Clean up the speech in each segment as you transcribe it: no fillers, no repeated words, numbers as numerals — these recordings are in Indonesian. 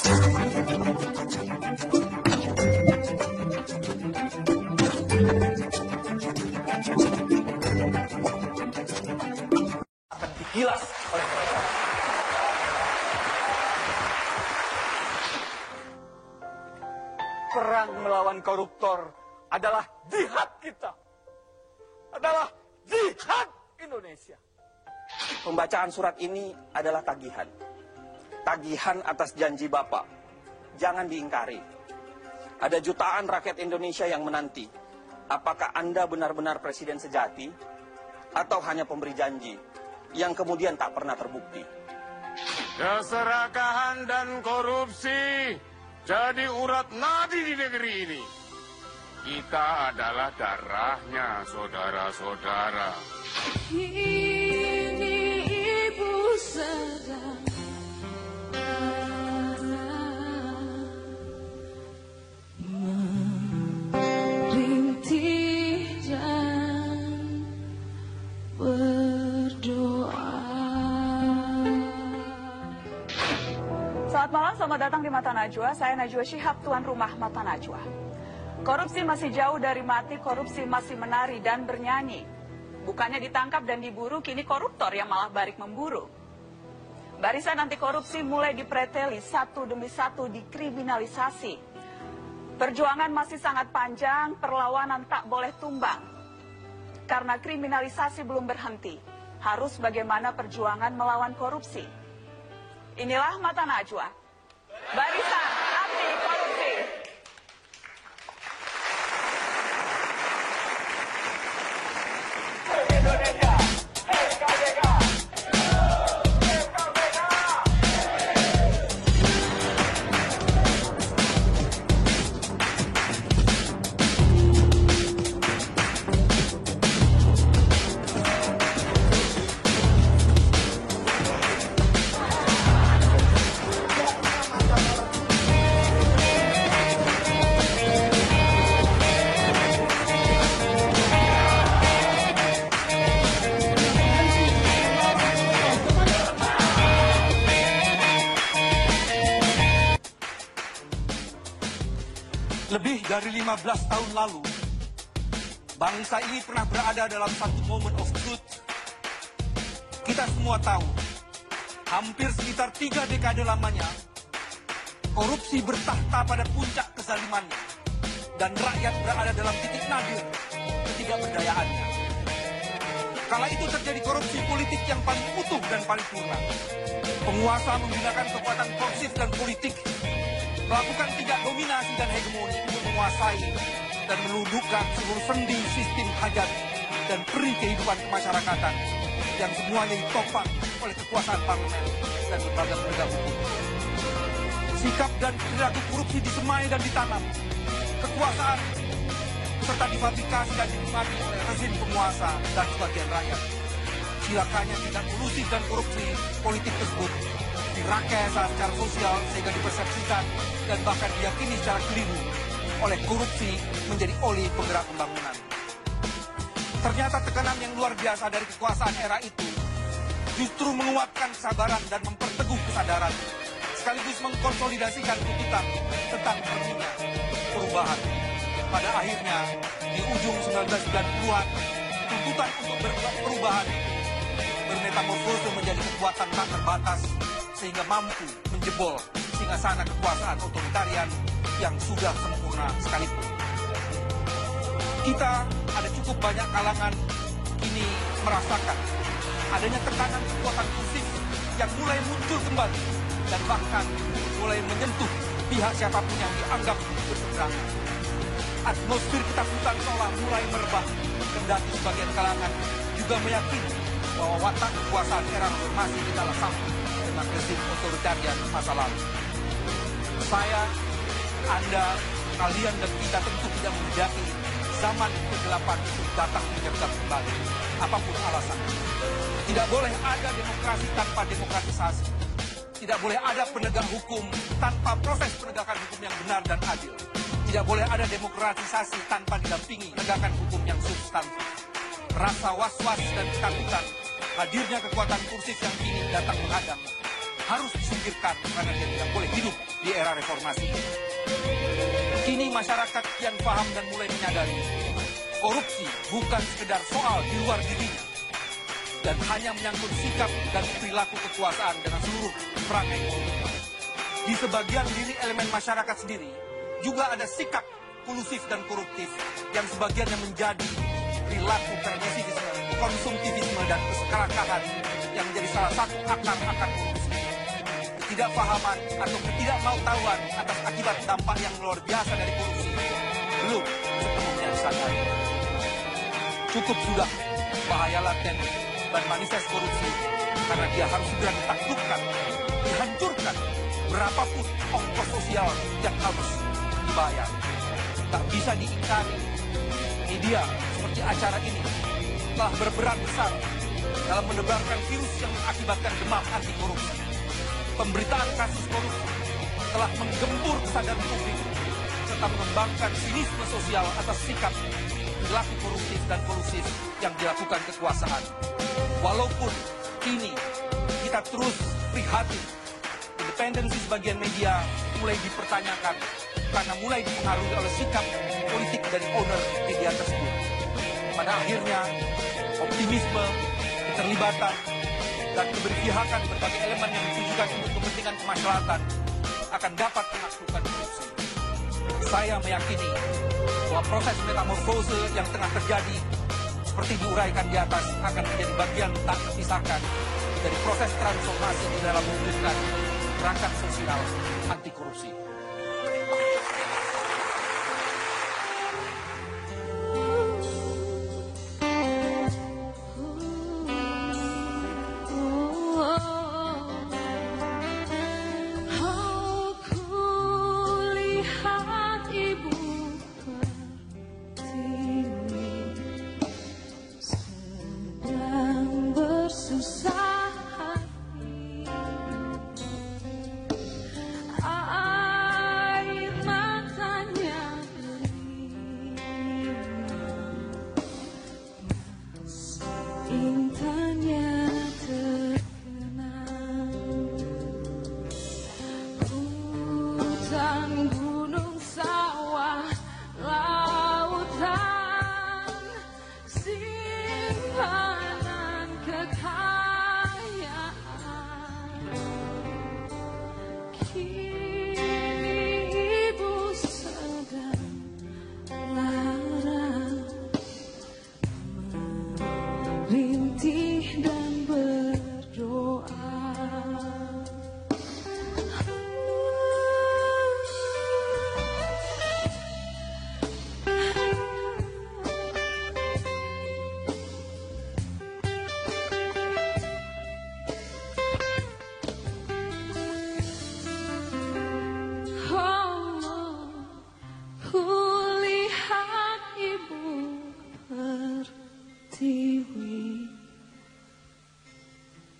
Akan digilas oleh mereka. Perang melawan koruptor adalah jihad kita. Adalah jihad Indonesia. Pembacaan surat ini adalah tagihan. Tagihan atas janji Bapak. Jangan diingkari. Ada jutaan rakyat Indonesia yang menanti. Apakah Anda benar-benar presiden sejati? Atau hanya pemberi janji yang kemudian tak pernah terbukti? Keserakahan dan korupsi jadi urat nadi di negeri ini. Kita adalah darahnya, saudara-saudara. Ini ibu sedang merintih dan berdoa. Selamat malam, selamat datang di Mata Najwa. Saya Najwa Shihab, tuan rumah Mata Najwa. Korupsi masih jauh dari mati, korupsi masih menari dan bernyanyi. Bukannya ditangkap dan diburu, kini koruptor yang malah balik memburu. Barisan anti korupsi mulai dipreteli, satu demi satu dikriminalisasi. Perjuangan masih sangat panjang, perlawanan tak boleh tumbang. Karena kriminalisasi belum berhenti, harus bagaimana perjuangan melawan korupsi. Inilah Mata Najwa, barisan anti korupsi. Indonesia, SKBK. Lebih dari 15 tahun lalu, bangsa ini pernah berada dalam satu moment of truth. Kita semua tahu, hampir sekitar 3 dekade lamanya, korupsi bertahta pada puncak kezalimannya, dan rakyat berada dalam titik nadir ketidakberdayaannya. Kala itu terjadi korupsi politik yang paling utuh dan paling purna. Penguasa menggunakan kekuatan korupsif dan politik, melakukan tidak dominasi dan hegemoni untuk menguasai dan meluluhkan seluruh sendi sistem hajat dan peri kehidupan kemasyarakatan yang semuanya ditopang oleh kekuasaan parlemen dan lembaga penegak hukum. Sikap dan perilaku korupsi disemai dan ditanam. Kekuasaan serta difabrikasi dan dinikmati oleh rezim penguasa dan sebagian rakyat. Silakannya tindak korupsi dan korupsi politik tersebut direkayasa secara sosial sehingga dipersepsikan dan bahkan diyakini secara keliru oleh korupsi menjadi oli penggerak pembangunan. Ternyata tekanan yang luar biasa dari kekuasaan era itu justru menguatkan kesabaran dan memperteguh kesadaran, sekaligus mengkonsolidasikan tuntutan tentang perlunya perubahan. Pada akhirnya, di ujung 1990-an, tuntutan untuk perubahan bermetamorfose menjadi kekuatan tak terbatas sehingga mampu menjebol singgasana kekuasaan otoritarian yang sudah sempurna sekalipun. Kita ada cukup banyak kalangan kini merasakan adanya tekanan kekuatan fisik yang mulai muncul kembali dan bahkan mulai menyentuh pihak siapapun yang dianggap berseberangan. Atmosfer ketakutan seolah mulai merebah, kendati sebagian kalangan juga meyakini bahwa watak kekuasaan era reformasi tidaklah sama dengan rezim otoritarian masa lalu. Saya, Anda, kalian dan kita tentu tidak menjadi zaman kegelapan itu datang menyergap kembali, apapun alasannya. Tidak boleh ada demokrasi tanpa demokratisasi. Tidak boleh ada penegak hukum tanpa proses penegakan hukum yang benar dan adil. Tidak boleh ada demokratisasi tanpa didampingi penegakan hukum yang substantif. Rasa was-was dan ketakutan hadirnya kekuatan kursif yang kini datang menghadang harus disingkirkan karena dia tidak boleh hidup di era reformasi. Kini masyarakat kian paham dan mulai menyadari korupsi bukan sekedar soal di luar dirinya dan hanya menyangkut sikap dan perilaku kekuasaan dengan seluruh perangai politiknya. Di sebagian diri elemen masyarakat sendiri juga ada sikap kolusif dan koruptif yang sebagiannya menjadi perilaku permisivisme, konsumtivisme dan keserakahan yang menjadi salah satu akar-akar korupsi. Ketidakpahaman atau ketidakmautawan atas akibat dampak yang luar biasa dari korupsi belum sepenuhnya disadari. Cukup sudah bahaya laten dan manifest korupsi karena dia harus segera ditaklukkan, dihancurkan berapapun ongkos sosial yang harus dibayar. Tak bisa diingkari, media seperti acara ini telah berperan besar dalam menebarkan virus yang mengakibatkan demam anti korupsi. Pemberitaan kasus korupsi telah menggempur kesadaran publik serta mengembangkan sinisme sosial atas sikap perilaku koruptif dan kolusif yang dilakukan kekuasaan. Walaupun kini kita terus prihatin, independensi sebagian media mulai dipertanyakan karena mulai dipengaruhi oleh sikap politik dari owner media tersebut. Pada akhirnya, optimisme, keterlibatan, dan keberpihakan berbagai elemen yang ditujukan untuk kepentingan kemaslahatan akan dapat menaklukkan korupsi. Saya meyakini bahwa proses metamorfose yang tengah terjadi seperti diuraikan di atas akan menjadi bagian tak terpisahkan dari proses transformasi di dalam mewujudkan gerakan sosial anti korupsi.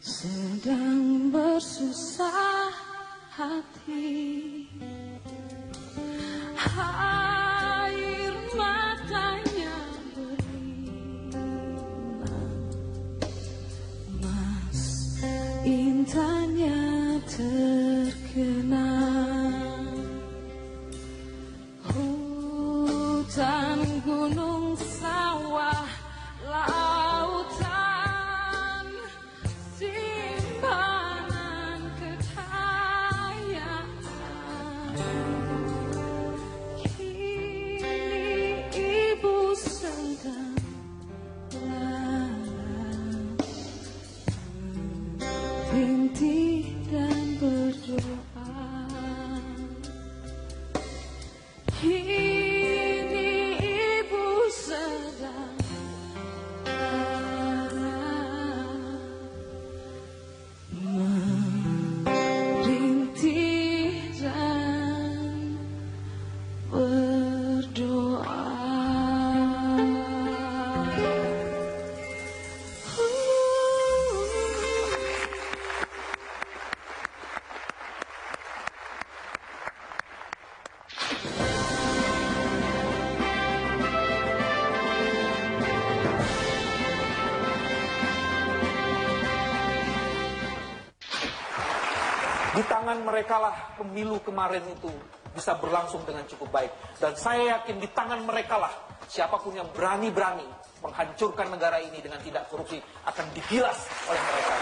Sedang bersusah hati, air matanya berlinang, mas intannya terkenang, hutan, gunung, sawah, lautan, simpanan kekayaan. Di tangan mereka lah pemilu kemarin itu bisa berlangsung dengan cukup baik. Dan saya yakin di tangan mereka lah siapapun yang berani-berani menghancurkan negara ini dengan tidak korupsi akan digilas oleh mereka.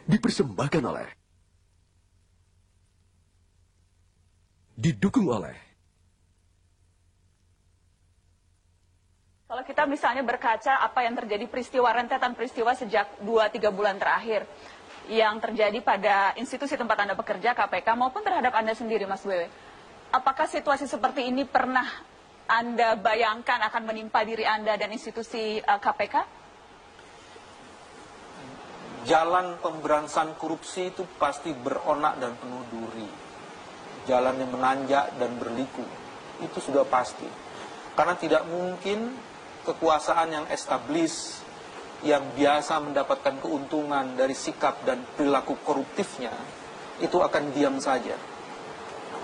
Dipersembahkan oleh, didukung oleh. Kalau kita misalnya berkaca apa yang terjadi rentetan peristiwa sejak 2-3 bulan terakhir yang terjadi pada institusi tempat Anda bekerja, KPK, maupun terhadap Anda sendiri, Mas Wewe. Apakah situasi seperti ini pernah Anda bayangkan akan menimpa diri Anda dan institusi KPK? Jalan pemberantasan korupsi itu pasti beronak dan penuh duri. Jalan yang menanjak dan berliku. Itu sudah pasti. Karena tidak mungkin kekuasaan yang establis, yang biasa mendapatkan keuntungan dari sikap dan perilaku koruptifnya, itu akan diam saja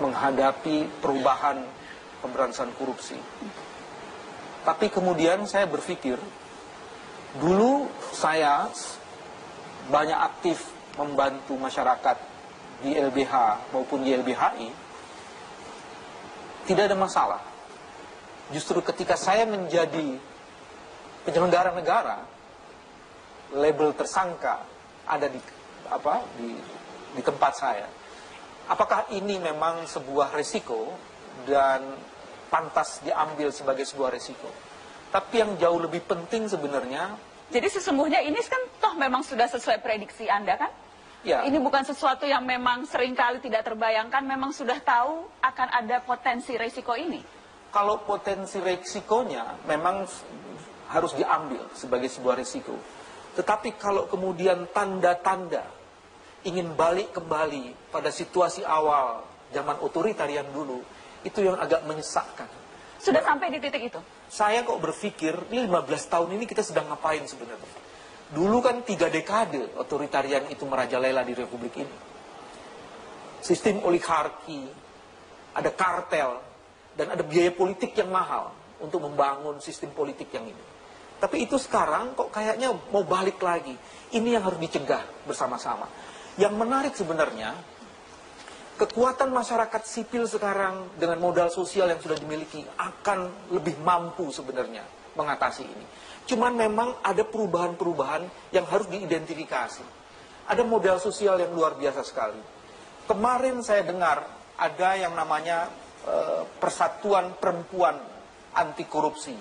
menghadapi perubahan pemberantasan korupsi. Tapi kemudian saya berpikir, dulu saya banyak aktif membantu masyarakat di LBH maupun di LBHI, tidak ada masalah. Justru ketika saya menjadi penyelenggara negara, label tersangka ada di tempat saya. Apakah ini memang sebuah resiko dan pantas diambil sebagai sebuah resiko? Tapi yang jauh lebih penting sebenarnya, jadi sesungguhnya ini kan toh memang sudah sesuai prediksi Anda kan? ya, Ini bukan sesuatu yang memang seringkali tidak terbayangkan, memang sudah tahu akan ada potensi resiko ini. kalau potensi resikonya memang harus diambil sebagai sebuah resiko. Tetapi kalau kemudian tanda-tanda ingin balik kembali pada situasi awal zaman otoritarian dulu, itu yang agak menyesakkan. Sudah sampai di titik itu? Saya kok berpikir, ini 15 tahun ini kita sedang ngapain sebenarnya? Dulu kan 3 dekade otoritarian itu merajalela di Republik ini. Sistem oligarki, ada kartel, dan ada biaya politik yang mahal untuk membangun sistem politik yang ini. Tapi itu sekarang kok kayaknya mau balik lagi. Ini yang harus dicegah bersama-sama. Yang menarik sebenarnya, kekuatan masyarakat sipil sekarang dengan modal sosial yang sudah dimiliki akan lebih mampu sebenarnya mengatasi ini. Cuman memang ada perubahan-perubahan yang harus diidentifikasi. Ada modal sosial yang luar biasa sekali. Kemarin saya dengar ada yang namanya Persatuan Perempuan Anti Korupsi.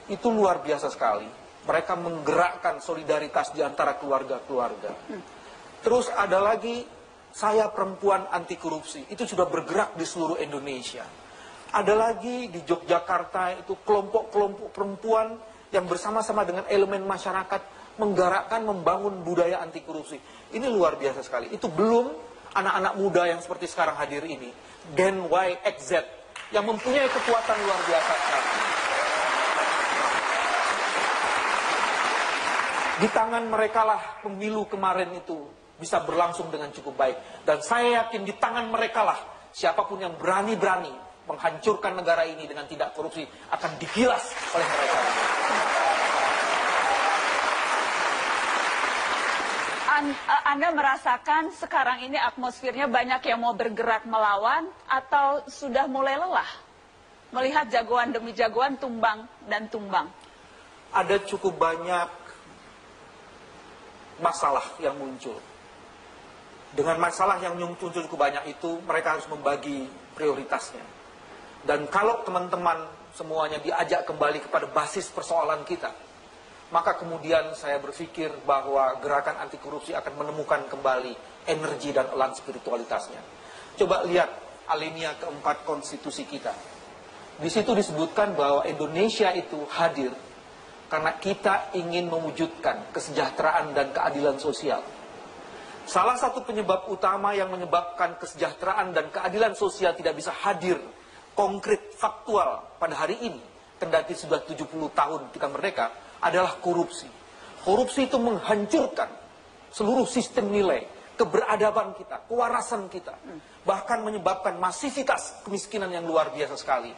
Itu luar biasa sekali. Mereka menggerakkan solidaritas di antara keluarga-keluarga. Terus ada lagi Saya Perempuan Anti Korupsi, itu sudah bergerak di seluruh Indonesia. Ada lagi di Yogyakarta itu kelompok-kelompok perempuan yang bersama-sama dengan elemen masyarakat menggerakkan membangun budaya anti korupsi. Ini luar biasa sekali. Itu belum anak-anak muda yang seperti sekarang hadir ini, Gen Y, X, Z, yang mempunyai kekuatan luar biasa sekali. Di tangan mereka lah pemilu kemarin itu bisa berlangsung dengan cukup baik. Dan saya yakin di tangan mereka lah siapapun yang berani-berani menghancurkan negara ini dengan tidak korupsi akan digilas oleh mereka. Anda merasakan sekarang ini atmosfernya banyak yang mau bergerak melawan atau sudah mulai lelah melihat jagoan demi jagoan tumbang dan tumbang? Ada cukup banyak masalah yang muncul. Dengan masalah yang muncul cukup banyak itu, mereka harus membagi prioritasnya. Dan kalau teman-teman semuanya diajak kembali kepada basis persoalan kita, maka kemudian saya berpikir bahwa gerakan anti korupsi akan menemukan kembali energi dan elan spiritualitasnya. Coba lihat alinea keempat konstitusi kita. Di situ disebutkan bahwa Indonesia itu hadir karena kita ingin mewujudkan kesejahteraan dan keadilan sosial. Salah satu penyebab utama yang menyebabkan kesejahteraan dan keadilan sosial tidak bisa hadir konkret, faktual pada hari ini, kendati sudah 70 tahun kita merdeka, adalah korupsi. Korupsi itu menghancurkan seluruh sistem nilai, keberadaban kita, kewarasan kita, bahkan menyebabkan masivitas kemiskinan yang luar biasa sekali.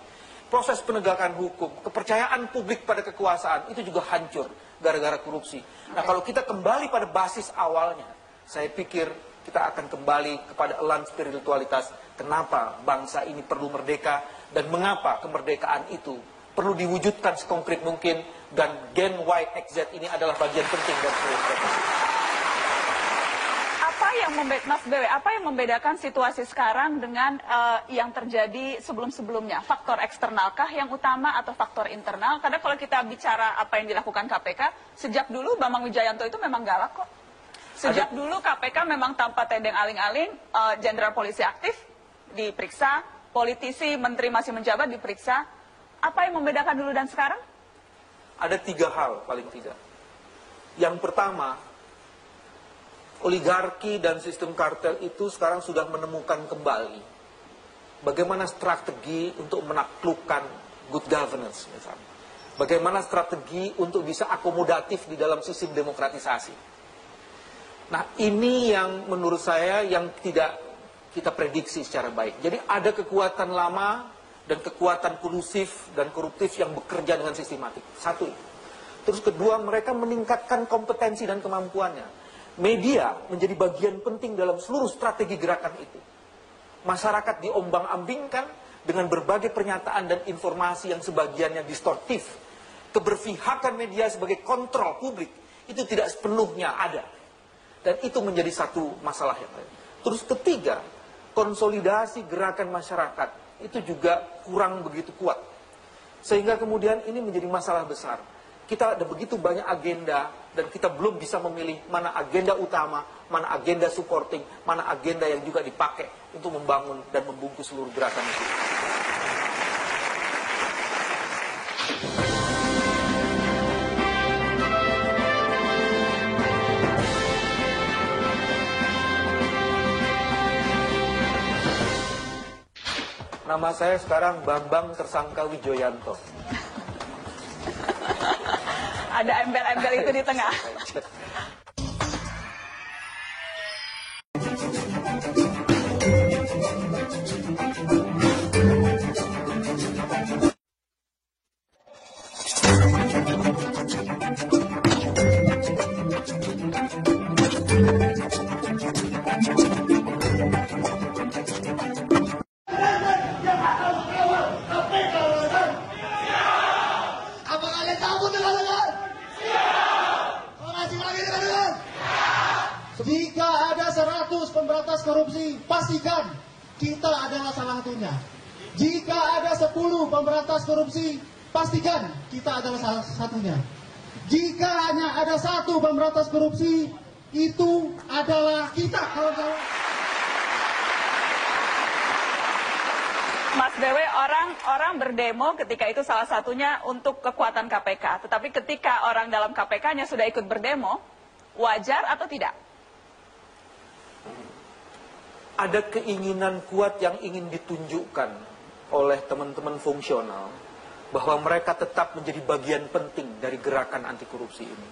Proses penegakan hukum, kepercayaan publik pada kekuasaan itu juga hancur gara-gara korupsi. Nah, kalau kita kembali pada basis awalnya, saya pikir kita akan kembali kepada elan spiritualitas. Kenapa bangsa ini perlu merdeka dan mengapa kemerdekaan itu perlu diwujudkan sekonkret mungkin, dan Gen Y, X, Z ini adalah bagian penting dari seluruh proses. Mas BW, apa yang membedakan situasi sekarang dengan yang terjadi sebelum-sebelumnya? Faktor eksternalkah yang utama atau faktor internal? Karena kalau kita bicara apa yang dilakukan KPK, sejak dulu Bambang Wijayanto itu memang galak kok. Sejak dulu KPK memang tanpa tedeng aling-aling, jenderal polisi aktif diperiksa, politisi, menteri masih menjabat diperiksa. Apa yang membedakan dulu dan sekarang? Ada 3 hal paling tidak. Yang pertama, oligarki dan sistem kartel itu sekarang sudah menemukan kembali bagaimana strategi untuk menaklukkan good governance misalnya. Bagaimana strategi untuk bisa akomodatif di dalam sistem demokratisasi. Nah, ini yang menurut saya yang tidak kita prediksi secara baik. Jadi ada kekuatan lama dan kekuatan kolusif dan koruptif yang bekerja dengan sistematik. Satu itu. Terus kedua, mereka meningkatkan kompetensi dan kemampuannya. Media menjadi bagian penting dalam seluruh strategi gerakan itu. Masyarakat diombang-ambingkan dengan berbagai pernyataan dan informasi yang sebagiannya distortif. Keberpihakan media sebagai kontrol publik itu tidak sepenuhnya ada. Dan itu menjadi satu masalah yang lain. Terus ketiga, konsolidasi gerakan masyarakat itu juga kurang begitu kuat. Sehingga kemudian ini menjadi masalah besar. Kita ada begitu banyak agenda dan kita belum bisa memilih mana agenda utama, mana agenda supporting, mana agenda yang juga dipakai untuk membangun dan membungkus seluruh gerakan itu. Nama saya sekarang Bambang Tersangka Wijoyanto. Ada embel-embel itu di tengah. Jika ada 100 pemberantas korupsi, pastikan kita adalah salah satunya. Jika ada 10 pemberantas korupsi, pastikan kita adalah salah satunya. Jika hanya ada 1 pemberantas korupsi, itu adalah kita, kawan-kawan. Mas BW, orang berdemo ketika itu salah satunya untuk kekuatan KPK. Tetapi ketika orang dalam KPK-nya sudah ikut berdemo, wajar atau tidak? Ada keinginan kuat yang ingin ditunjukkan oleh teman-teman fungsional bahwa mereka tetap menjadi bagian penting dari gerakan anti korupsi ini.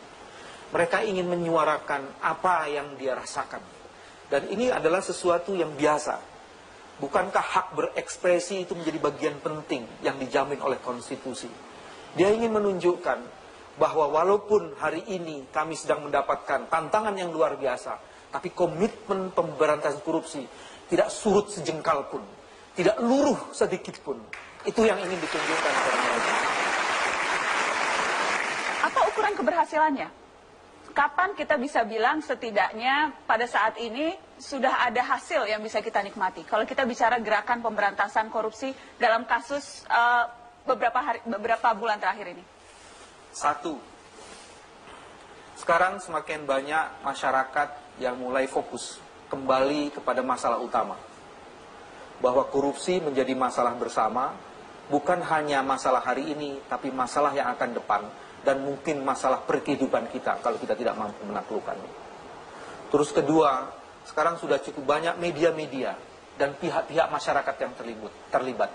Mereka ingin menyuarakan apa yang dia rasakan. Dan ini adalah sesuatu yang biasa. Bukankah hak berekspresi itu menjadi bagian penting yang dijamin oleh konstitusi? Dia ingin menunjukkan bahwa walaupun hari ini kami sedang mendapatkan tantangan yang luar biasa, tapi komitmen pemberantasan korupsi tidak surut sejengkal pun, tidak luruh sedikit pun. Itu yang ingin ditunjukkan kepada mereka. Apa ukuran keberhasilannya? Kapan kita bisa bilang setidaknya pada saat ini sudah ada hasil yang bisa kita nikmati? Kalau kita bicara gerakan pemberantasan korupsi dalam kasus beberapa bulan terakhir ini. 1. Sekarang semakin banyak masyarakat yang mulai fokus kembali kepada masalah utama. Bahwa korupsi menjadi masalah bersama, bukan hanya masalah hari ini, tapi masalah yang akan depan, dan mungkin masalah perkehidupan kita kalau kita tidak mampu menaklukkannya. Terus kedua, sekarang sudah cukup banyak media-media dan pihak-pihak masyarakat yang terlibat.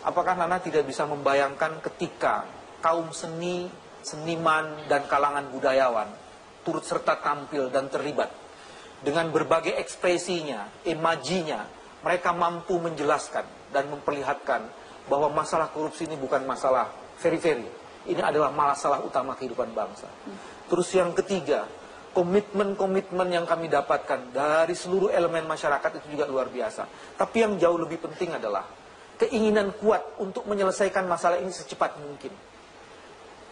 Apakah Nana tidak bisa membayangkan ketika kaum seni, seniman, dan kalangan budayawan turut serta tampil dan terlibat dengan berbagai ekspresinya, imajinya, mereka mampu menjelaskan dan memperlihatkan bahwa masalah korupsi ini bukan masalah feri-feri. Ini adalah masalah utama kehidupan bangsa. Terus yang ketiga, komitmen-komitmen yang kami dapatkan dari seluruh elemen masyarakat itu juga luar biasa. Tapi yang jauh lebih penting adalah keinginan kuat untuk menyelesaikan masalah ini secepat mungkin.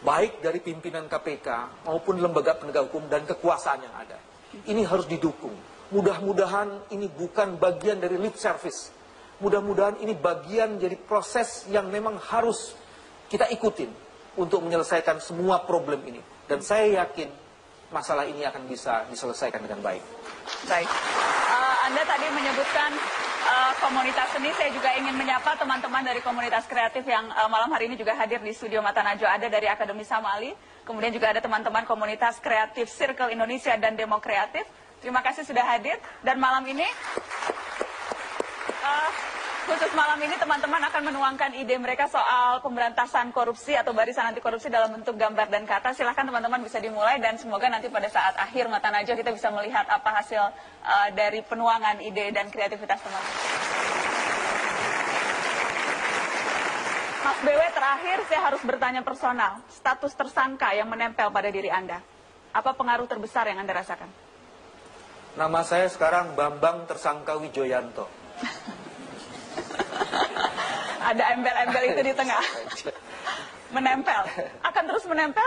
Baik dari pimpinan KPK maupun lembaga penegak hukum dan kekuasaan yang ada. Ini harus didukung. Mudah-mudahan ini bukan bagian dari lip service. Mudah-mudahan ini bagian dari proses yang memang harus kita ikutin untuk menyelesaikan semua problem ini. Dan saya yakin masalah ini akan bisa diselesaikan dengan baik. Baik. Anda tadi menyebutkan komunitas seni, saya juga ingin menyapa teman-teman dari komunitas kreatif yang malam hari ini juga hadir di studio Mata Najwa. Ada dari Akademi Samali, kemudian juga ada teman-teman komunitas kreatif Circle Indonesia dan Demo Kreatif. Terima kasih sudah hadir. Dan malam ini, khusus malam ini teman-teman akan menuangkan ide mereka soal pemberantasan korupsi atau barisan anti korupsi dalam bentuk gambar dan kata. Silahkan teman-teman bisa dimulai dan semoga nanti pada saat akhir Mata Najwa kita bisa melihat apa hasil dari penuangan ide dan kreativitas teman-teman. Mas BW, terakhir saya harus bertanya personal. Status tersangka yang menempel pada diri Anda, apa pengaruh terbesar yang Anda rasakan? Nama saya sekarang Bambang Tersangka Wijoyanto. Ada embel-embel itu di tengah. Menempel. Akan terus menempel?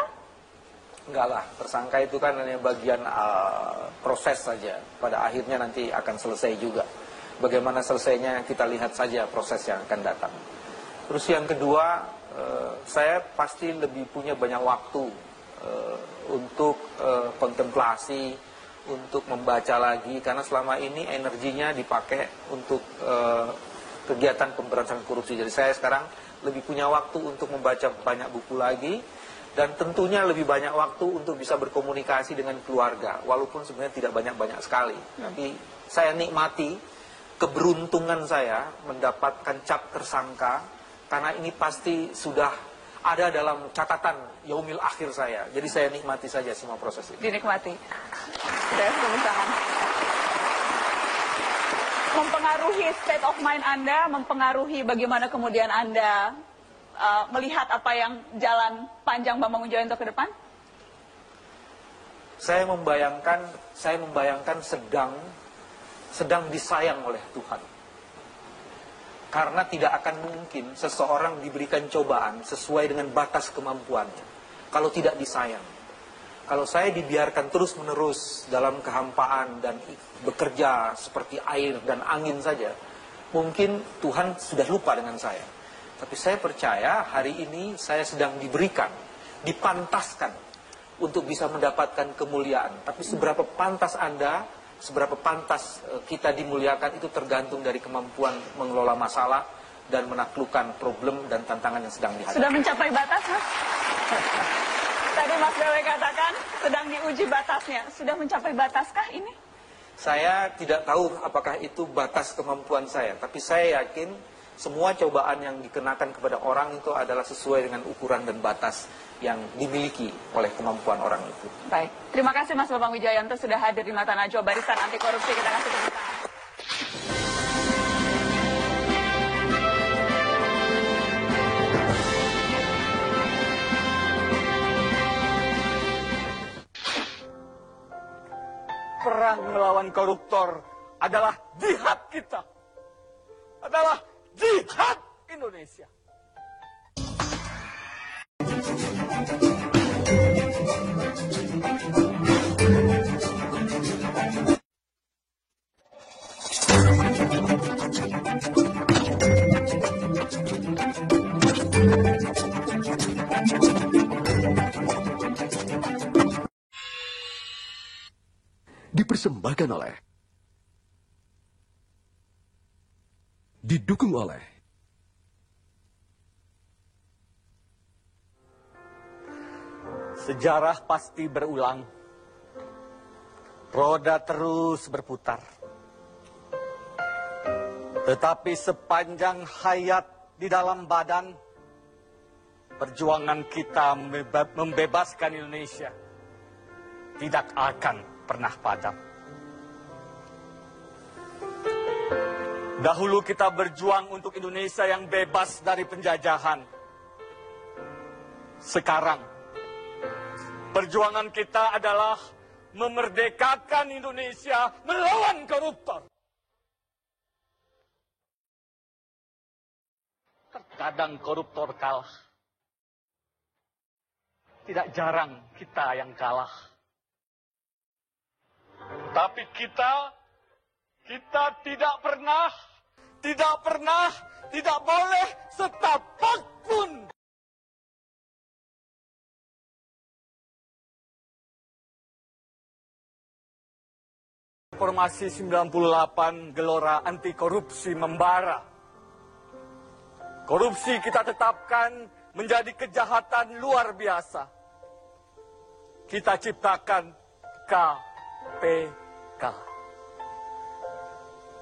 Enggak lah, tersangka itu kan hanya bagian proses saja. Pada akhirnya nanti akan selesai juga. Bagaimana selesainya kita lihat saja proses yang akan datang. Terus yang kedua, saya pasti lebih punya banyak waktu untuk kontemplasi, untuk membaca lagi. Karena selama ini energinya dipakai untuk kegiatan pemberantasan korupsi. Jadi saya sekarang lebih punya waktu untuk membaca banyak buku lagi. Dan tentunya lebih banyak waktu untuk bisa berkomunikasi dengan keluarga. Walaupun sebenarnya tidak banyak-banyak sekali. Tapi saya nikmati keberuntungan saya mendapatkan cap tersangka. Karena ini pasti sudah ada dalam catatan yaumil akhir saya. Jadi saya nikmati saja semua proses ini. Dinikmati. Sudah pemesanan. Mempengaruhi state of mind Anda, mempengaruhi bagaimana kemudian Anda melihat apa yang jalan panjang Bambang Wijoyanto ke depan? Saya membayangkan sedang disayang oleh Tuhan. Karena tidak akan mungkin seseorang diberikan cobaan sesuai dengan batas kemampuannya kalau tidak disayang. Kalau saya dibiarkan terus-menerus dalam kehampaan dan bekerja seperti air dan angin saja, mungkin Tuhan sudah lupa dengan saya. Tapi saya percaya hari ini saya sedang diberikan, dipantaskan untuk bisa mendapatkan kemuliaan. Tapi seberapa pantas Anda, seberapa pantas kita dimuliakan itu tergantung dari kemampuan mengelola masalah dan menaklukkan problem dan tantangan yang sedang dihadapi. Sudah mencapai batas, Mas? Tadi Mas BW katakan sedang diuji batasnya. Sudah mencapai bataskah ini? Saya tidak tahu apakah itu batas kemampuan saya. Tapi saya yakin semua cobaan yang dikenakan kepada orang itu adalah sesuai dengan ukuran dan batas yang dimiliki oleh kemampuan orang itu. Baik. Terima kasih Mas Bambang Wijoyanto sudah hadir di Mata Najwa, barisan anti korupsi. Kita kasih tepuk tangan. Perang melawan koruptor adalah jihad kita. Adalah jihad Indonesia. Dipersembahkan oleh, didukung oleh Sejarah pasti berulang. Roda terus berputar. Tetapi sepanjang hayat di dalam badan, perjuangan kita membebaskan Indonesia tidak akan pernah padam. Dahulu kita berjuang untuk Indonesia yang bebas dari penjajahan. Sekarang, perjuangan kita adalah memerdekakan Indonesia melawan koruptor. Terkadang koruptor kalah. Tidak jarang kita yang kalah. Tapi kita tidak pernah, tidak boleh setapak pun Reformasi 98 gelora anti korupsi membara. Korupsi kita tetapkan menjadi kejahatan luar biasa. Kita ciptakan KPK.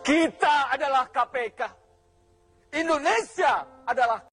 Kita adalah KPK. Indonesia adalah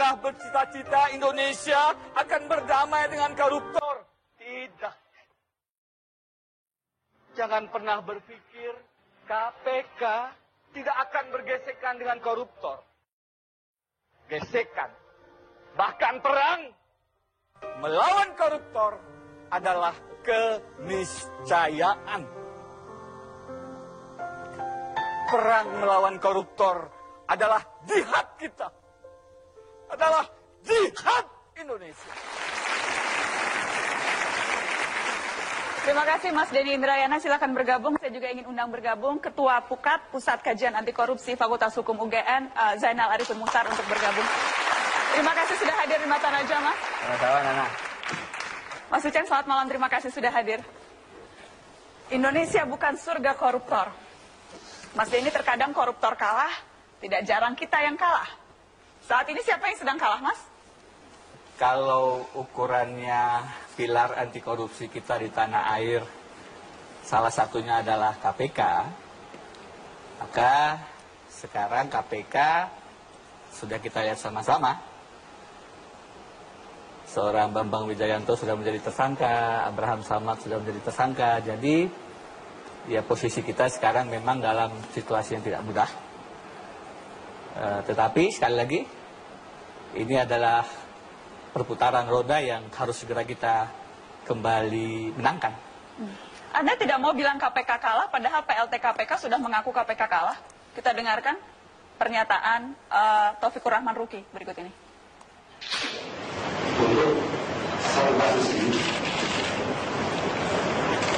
bercita-cita Indonesia akan berdamai dengan koruptor. Tidak. Jangan pernah berpikir KPK tidak akan bergesekan dengan koruptor. Gesekan, bahkan perang melawan koruptor adalah keniscayaan. Perang melawan koruptor adalah jihad kita. Adalah jihad Indonesia. Terima kasih Mas Denny Indrayana, silakan bergabung. Saya juga ingin undang bergabung Ketua PUKAT, Pusat Kajian Anti Korupsi Fakultas Hukum UGN, Zainal Arifin Muchtar untuk bergabung. Terima kasih sudah hadir di Mata Najwa, Mas. Sama-sama, Nana. Mas Uceng, selamat malam, terima kasih sudah hadir. Indonesia bukan surga koruptor. Mas Denny, terkadang koruptor kalah, tidak jarang kita yang kalah. Saat ini siapa yang sedang kalah, Mas? Kalau ukurannya pilar anti korupsi kita di tanah air, salah satunya adalah KPK, maka sekarang KPK sudah kita lihat sama-sama. Seorang Bambang Wijayanto sudah menjadi tersangka, Abraham Samad sudah menjadi tersangka, jadi ya posisi kita sekarang memang dalam situasi yang tidak mudah. Tetapi sekali lagi, ini adalah perputaran roda yang harus segera kita kembali menangkan. Anda tidak mau bilang KPK kalah, padahal PLT KPK sudah mengaku KPK kalah. Kita dengarkan pernyataan Taufikur Rahman Ruki berikut ini. Untuk satu kasus ini,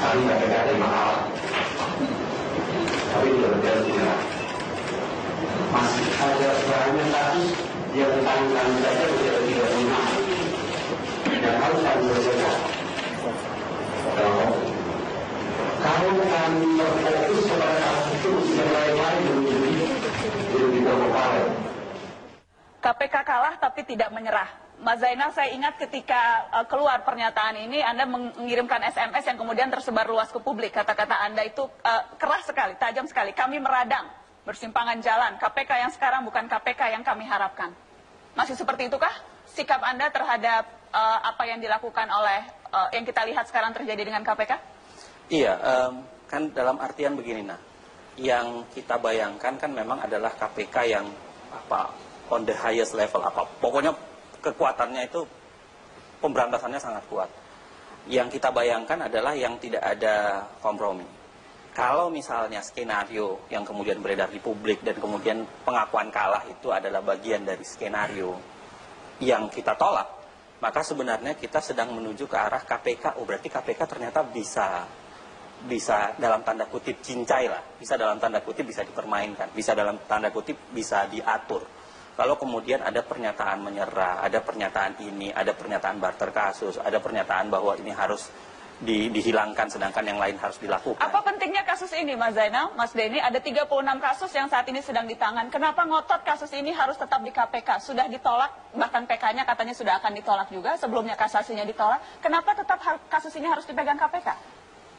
kami KPK ada masalah, tapi tidak berjalan. Masih ada banyak kasus yang ditangani saja sudah tidak menang dan harus kami selesaikan. Kalau kami berfokus kepada kasus itu yang lain-lain belum dibongkar. KPK kalah tapi tidak menyerah. Mas Zainal, saya ingat ketika keluar pernyataan ini, Anda mengirimkan SMS yang kemudian tersebar luas ke publik. Kata-kata Anda itu keras sekali, tajam sekali. Kami meradang bersimpangan jalan. KPK yang sekarang bukan KPK yang kami harapkan. Masih seperti itukah sikap Anda terhadap apa yang dilakukan oleh yang kita lihat sekarang terjadi dengan KPK? Iya, Kan dalam artian begini, nah, yang kita bayangkan kan memang adalah KPK yang on the highest level, pokoknya kekuatannya itu pemberantasannya sangat kuat. Yang kita bayangkan adalah yang tidak ada kompromi. Kalau misalnya skenario yang kemudian beredar di publik dan kemudian pengakuan kalah itu adalah bagian dari skenario yang kita tolak, maka sebenarnya kita sedang menuju ke arah KPK. Oh, berarti KPK ternyata bisa dalam tanda kutip cincai lah, bisa dalam tanda kutip bisa dipermainkan, bisa dalam tanda kutip bisa diatur. Kalau kemudian ada pernyataan menyerah, ada pernyataan ini, ada pernyataan barter kasus, ada pernyataan bahwa ini harus dihilangkan sedangkan yang lain harus dilakukan. Apa pentingnya kasus ini, Mas Zainal, Mas Denny? Ada 36 kasus yang saat ini sedang ditangan. Kenapa ngotot kasus ini harus tetap di KPK? Sudah ditolak, bahkan PK-nya katanya sudah akan ditolak juga, sebelumnya kasasinya ditolak. Kenapa tetap kasus ini harus dipegang KPK?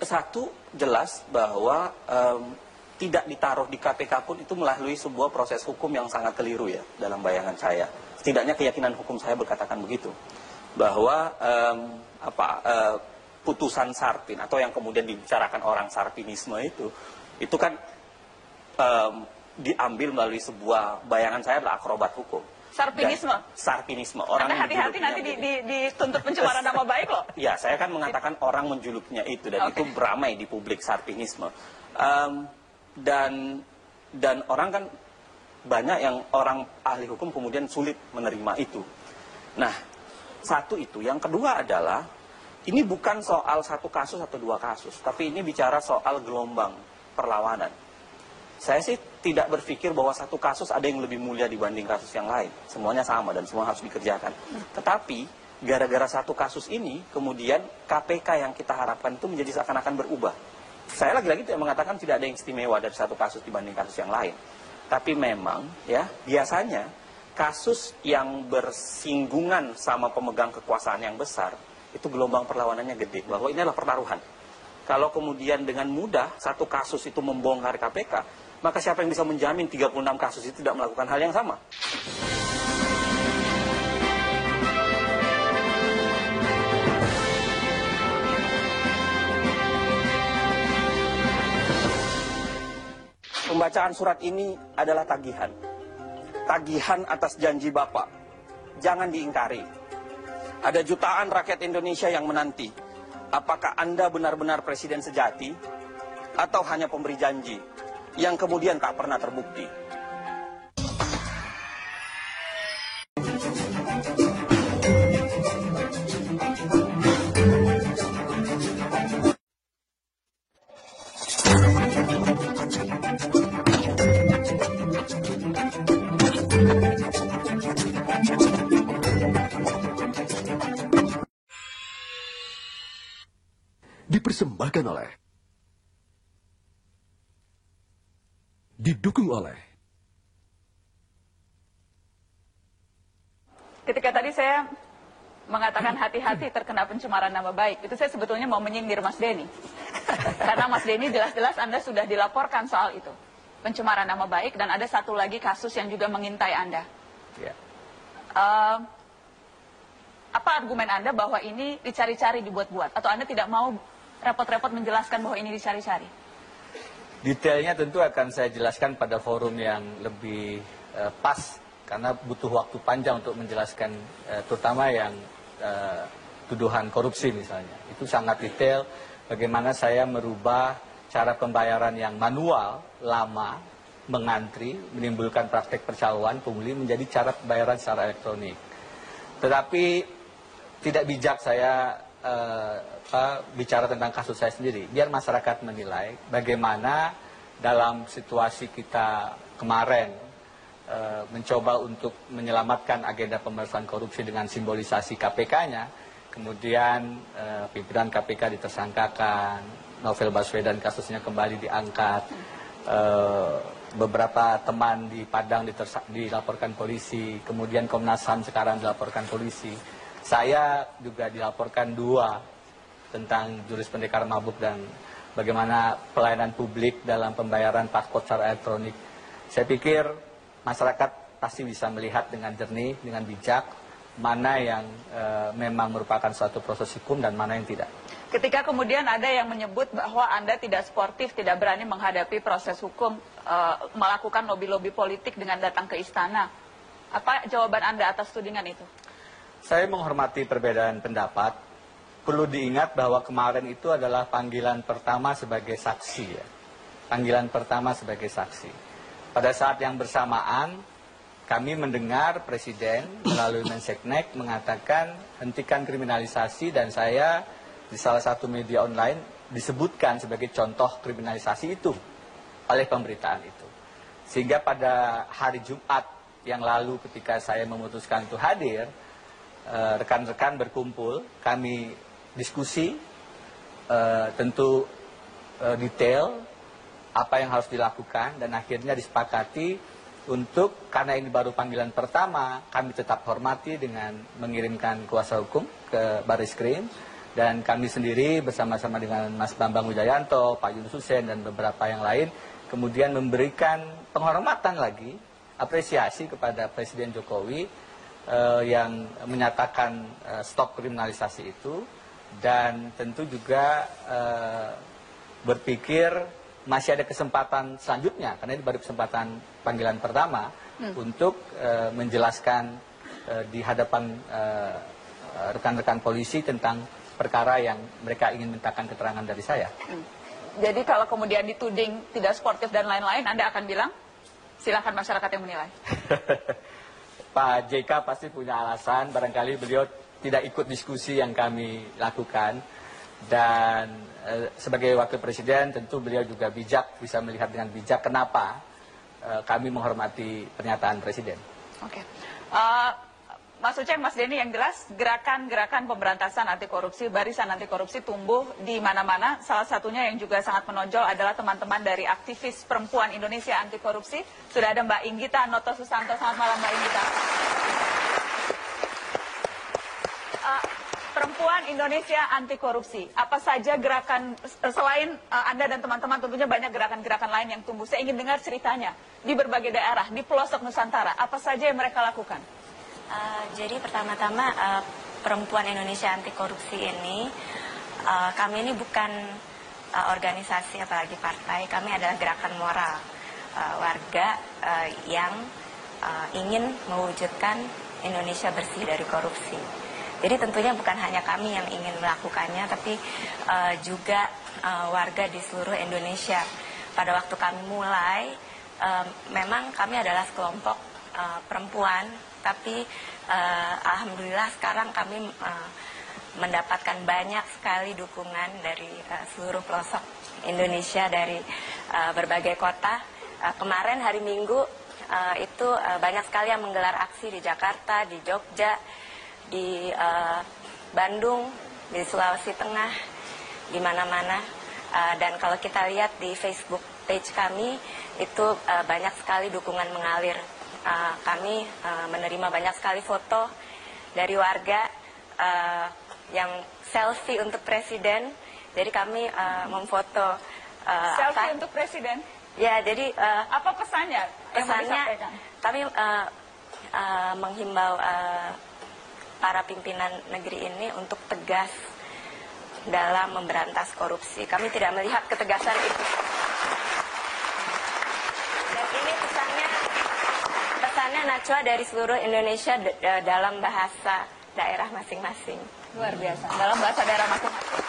Satu, jelas bahwa tidak ditaruh di KPK pun itu melalui sebuah proses hukum yang sangat keliru ya dalam bayangan saya. Setidaknya keyakinan hukum saya berkatakan begitu. Bahwa putusan Sarpin atau yang kemudian dibicarakan orang Sarpinisme itu kan diambil melalui sebuah bayangan saya adalah akrobat hukum. Sarpinisme? Sarpinisme. Orang Anda hati-hati nanti dituntut pencemaran nama baik loh. Ya, saya kan mengatakan orang menjuluknya itu dan itu beramai di publik Sarpinisme. Dan orang kan banyak yang orang ahli hukum kemudian sulit menerima itu. Nah, satu itu. Yang kedua adalah ini bukan soal satu kasus atau dua kasus, tapi ini bicara soal gelombang perlawanan. Saya sih tidak berpikir bahwa satu kasus ada yang lebih mulia dibanding kasus yang lain. Semuanya sama dan semua harus dikerjakan. Tetapi gara-gara satu kasus ini, kemudian KPK yang kita harapkan itu menjadi seakan-akan berubah. Saya lagi-lagi tidak mengatakan tidak ada yang istimewa dari satu kasus dibanding kasus yang lain. Tapi memang ya biasanya kasus yang bersinggungan sama pemegang kekuasaan yang besar, itu gelombang perlawanannya gede, bahwa ini adalah pertaruhan. Kalau kemudian dengan mudah satu kasus itu membongkar KPK, maka siapa yang bisa menjamin 36 kasus itu tidak melakukan hal yang sama? Pembacaan surat ini adalah tagihan. Tagihan atas janji Bapak. Jangan diingkari. Ada jutaan rakyat Indonesia yang menanti. Apakah Anda benar-benar presiden sejati atau hanya pemberi janji yang kemudian tak pernah terbukti? Dipersembahkan oleh, didukung oleh. Ketika tadi saya mengatakan hati-hati terkena pencemaran nama baik, itu saya sebetulnya mau menyindir Mas Denny. Karena Mas Denny jelas-jelas Anda sudah dilaporkan soal itu. Pencemaran nama baik, dan ada satu lagi kasus yang juga mengintai Anda. Ya. Apa argumen Anda bahwa ini dicari-cari, dibuat-buat? Atau Anda tidak mau repot-repot menjelaskan bahwa ini dicari-cari? Detailnya tentu akan saya jelaskan pada forum yang lebih pas, karena butuh waktu panjang untuk menjelaskan, terutama yang tuduhan korupsi misalnya. Itu sangat detail, bagaimana saya merubah cara pembayaran yang manual, lama, mengantri, menimbulkan praktek percaloan, pungli, menjadi cara pembayaran secara elektronik. Tetapi tidak bijak saya bicara tentang kasus saya sendiri. Biar masyarakat menilai bagaimana dalam situasi kita kemarin mencoba untuk menyelamatkan agenda pemberantasan korupsi dengan simbolisasi KPK-nya, kemudian pimpinan KPK ditersangkakan, Novel Baswedan kasusnya kembali diangkat, beberapa teman di Padang dilaporkan polisi, kemudian Komnas HAM sekarang dilaporkan polisi. Saya juga dilaporkan 2 tentang jurus pendekar mabuk dan bagaimana pelayanan publik dalam pembayaran paspor secara elektronik. Saya pikir masyarakat pasti bisa melihat dengan jernih, dengan bijak, mana yang memang merupakan suatu proses hukum dan mana yang tidak. Ketika kemudian ada yang menyebut bahwa Anda tidak sportif, tidak berani menghadapi proses hukum, melakukan lobby-lobby politik dengan datang ke istana, apa jawaban Anda atas tudingan itu? Saya menghormati perbedaan pendapat. Perlu diingat bahwa kemarin itu adalah panggilan pertama sebagai saksi ya. panggilan pertama sebagai saksi. Pada saat yang bersamaan, kami mendengar Presiden melalui Menseknek mengatakan hentikan kriminalisasi, dan saya di salah satu media online disebutkan sebagai contoh kriminalisasi itu oleh pemberitaan itu. Sehingga pada hari Jumat yang lalu ketika saya memutuskan untuk hadir, rekan-rekan berkumpul, kami diskusi tentu detail apa yang harus dilakukan, dan akhirnya disepakati untuk, karena ini baru panggilan pertama, kami tetap hormati dengan mengirimkan kuasa hukum ke Bariskrim, dan kami sendiri bersama-sama dengan Mas Bambang Wijayanto, Pak Yunus Hussein, dan beberapa yang lain, kemudian memberikan penghormatan lagi, apresiasi kepada Presiden Jokowi yang menyatakan stop kriminalisasi itu, dan tentu juga berpikir masih ada kesempatan selanjutnya, karena ini baru kesempatan panggilan pertama, untuk menjelaskan di hadapan rekan-rekan polisi tentang perkara yang mereka ingin mintakan keterangan dari saya. Jadi kalau kemudian dituding tidak sportif dan lain-lain, Anda akan bilang, silakan masyarakat yang menilai. Pak JK pasti punya alasan, barangkali beliau tidak ikut diskusi yang kami lakukan, dan sebagai wakil presiden tentu beliau juga bijak, bisa melihat dengan bijak kenapa kami menghormati pernyataan presiden. Oke. Mas Uceng, Mas Denny, yang jelas gerakan-gerakan pemberantasan anti korupsi, barisan anti korupsi tumbuh di mana-mana. Salah satunya yang juga sangat menonjol adalah teman-teman dari aktivis perempuan Indonesia anti korupsi. Sudah ada Mbak Inggita Noto Susanto. Selamat malam, Mbak Inggita. Perempuan Indonesia anti korupsi, apa saja gerakan, selain Anda dan teman-teman tentunya banyak gerakan-gerakan lain yang tumbuh. Saya ingin dengar ceritanya di berbagai daerah, di pelosok Nusantara, apa saja yang mereka lakukan? Jadi pertama-tama Perempuan Indonesia Anti Korupsi ini, kami ini bukan organisasi apalagi partai, kami adalah gerakan moral warga yang ingin mewujudkan Indonesia bersih dari korupsi. Jadi tentunya bukan hanya kami yang ingin melakukannya, tapi juga warga di seluruh Indonesia. Pada waktu kami mulai, memang kami adalah sekelompok perempuan, tapi alhamdulillah sekarang kami mendapatkan banyak sekali dukungan dari seluruh pelosok Indonesia, dari berbagai kota. Kemarin hari Minggu itu banyak sekali yang menggelar aksi di Jakarta, di Jogja, di Bandung, di Sulawesi Tengah, di mana-mana. Dan kalau kita lihat di Facebook page kami, itu banyak sekali dukungan mengalir. Kami menerima banyak sekali foto dari warga yang selfie untuk presiden. Jadi kami memfoto selfie untuk presiden? Ya, jadi apa pesannya? Pesannya kami menghimbau para pimpinan negeri ini untuk tegas dalam memberantas korupsi. Kami tidak melihat ketegasan itu. Dan ini pesannya Najwa dari seluruh Indonesia dalam bahasa daerah masing-masing. Luar biasa, dalam bahasa daerah masing-masing.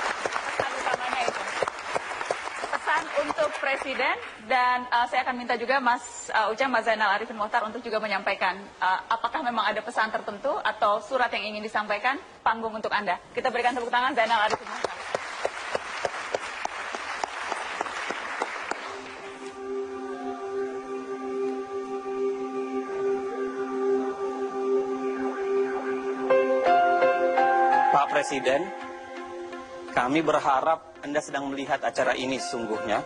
Pesan utamanya itu. Pesan untuk presiden, dan saya akan minta juga Mas Uceng, Mas Zainal Arifin Mohtar untuk juga menyampaikan apakah memang ada pesan tertentu atau surat yang ingin disampaikan. Panggung untuk Anda. Kita berikan tepuk tangan Zainal Arifin Mohtar. Pak Presiden, kami berharap Anda sedang melihat acara ini sesungguhnya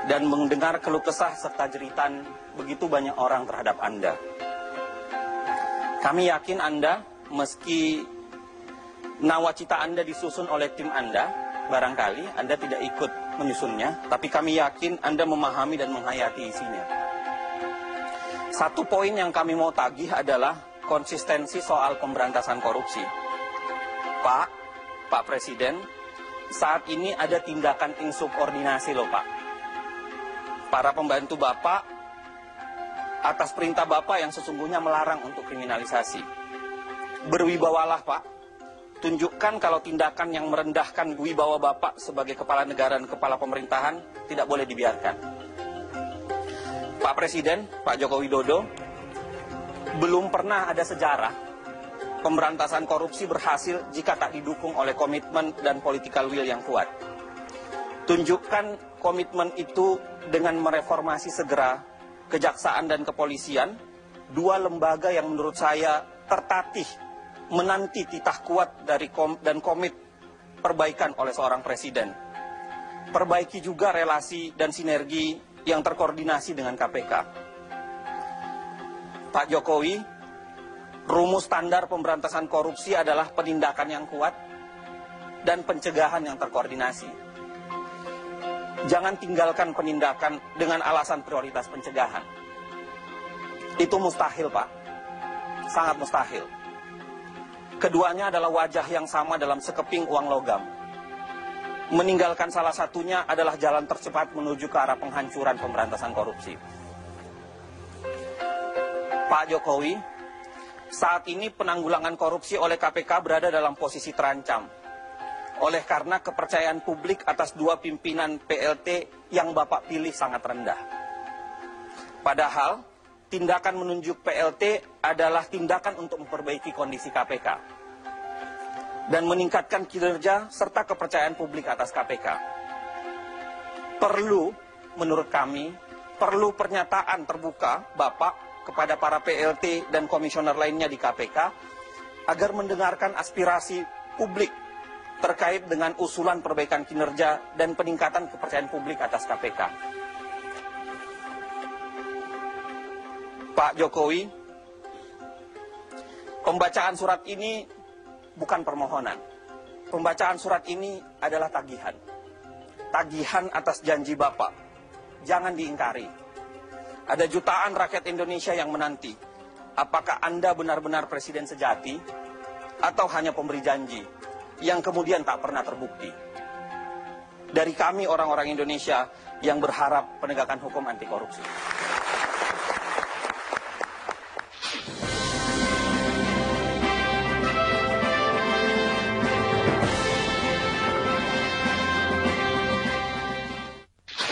dan mendengar keluh kesah serta jeritan begitu banyak orang terhadap Anda. Kami yakin Anda, meski nawacita Anda disusun oleh tim Anda, barangkali Anda tidak ikut menyusunnya, tapi kami yakin Anda memahami dan menghayati isinya. Satu poin yang kami mau tagih adalah konsistensi soal pemberantasan korupsi. Pak Presiden, saat ini ada tindakan insubordinasi loh Pak. Para pembantu Bapak, atas perintah Bapak yang sesungguhnya melarang untuk kriminalisasi. Berwibawalah Pak, tunjukkan kalau tindakan yang merendahkan wibawa Bapak sebagai kepala negara dan kepala pemerintahan tidak boleh dibiarkan. Pak Presiden, Pak Joko Widodo, belum pernah ada sejarah pemberantasan korupsi berhasil jika tak didukung oleh komitmen dan political will yang kuat. Tunjukkan komitmen itu dengan mereformasi segera kejaksaan dan kepolisian, dua lembaga yang menurut saya tertatih menanti titah kuat dan komit perbaikan oleh seorang presiden. Perbaiki juga relasi dan sinergi yang terkoordinasi dengan KPK. Pak Jokowi, rumus standar pemberantasan korupsi adalah penindakan yang kuat dan pencegahan yang terkoordinasi. Jangan tinggalkan penindakan dengan alasan prioritas pencegahan. Itu mustahil, Pak. Sangat mustahil. Keduanya adalah wajah yang sama dalam sekeping uang logam. Meninggalkan salah satunya adalah jalan tercepat menuju ke arah penghancuran pemberantasan korupsi. Pak Jokowi, saat ini penanggulangan korupsi oleh KPK berada dalam posisi terancam. Oleh karena kepercayaan publik atas dua pimpinan PLT yang Bapak pilih sangat rendah. Padahal, tindakan menunjuk PLT adalah tindakan untuk memperbaiki kondisi KPK dan meningkatkan kinerja serta kepercayaan publik atas KPK. Perlu, menurut kami, perlu pernyataan terbuka Bapak kepada para PLT dan komisioner lainnya di KPK agar mendengarkan aspirasi publik terkait dengan usulan perbaikan kinerja dan peningkatan kepercayaan publik atas KPK. Pak Jokowi, pembacaan surat ini bukan permohonan. Pembacaan surat ini adalah tagihan. Tagihan atas janji Bapak. Jangan diingkari. Ada jutaan rakyat Indonesia yang menanti. Apakah Anda benar-benar presiden sejati atau hanya pemberi janji yang kemudian tak pernah terbukti? Dari kami orang-orang Indonesia yang berharap penegakan hukum anti korupsi.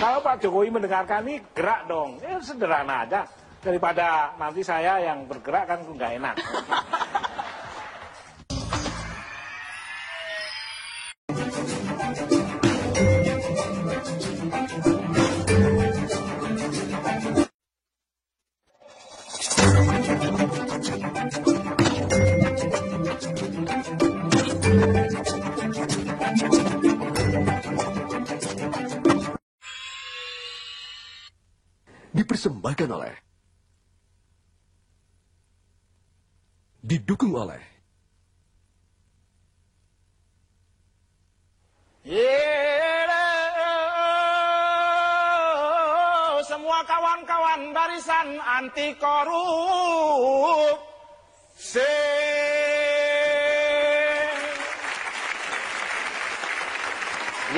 Kalau Pak Jokowi mendengarkan ini, gerak dong. Sederhana aja. Daripada nanti saya yang bergerak kan nggak enak. Dipersembahkan oleh, didukung oleh semua kawan-kawan barisan anti korupsi.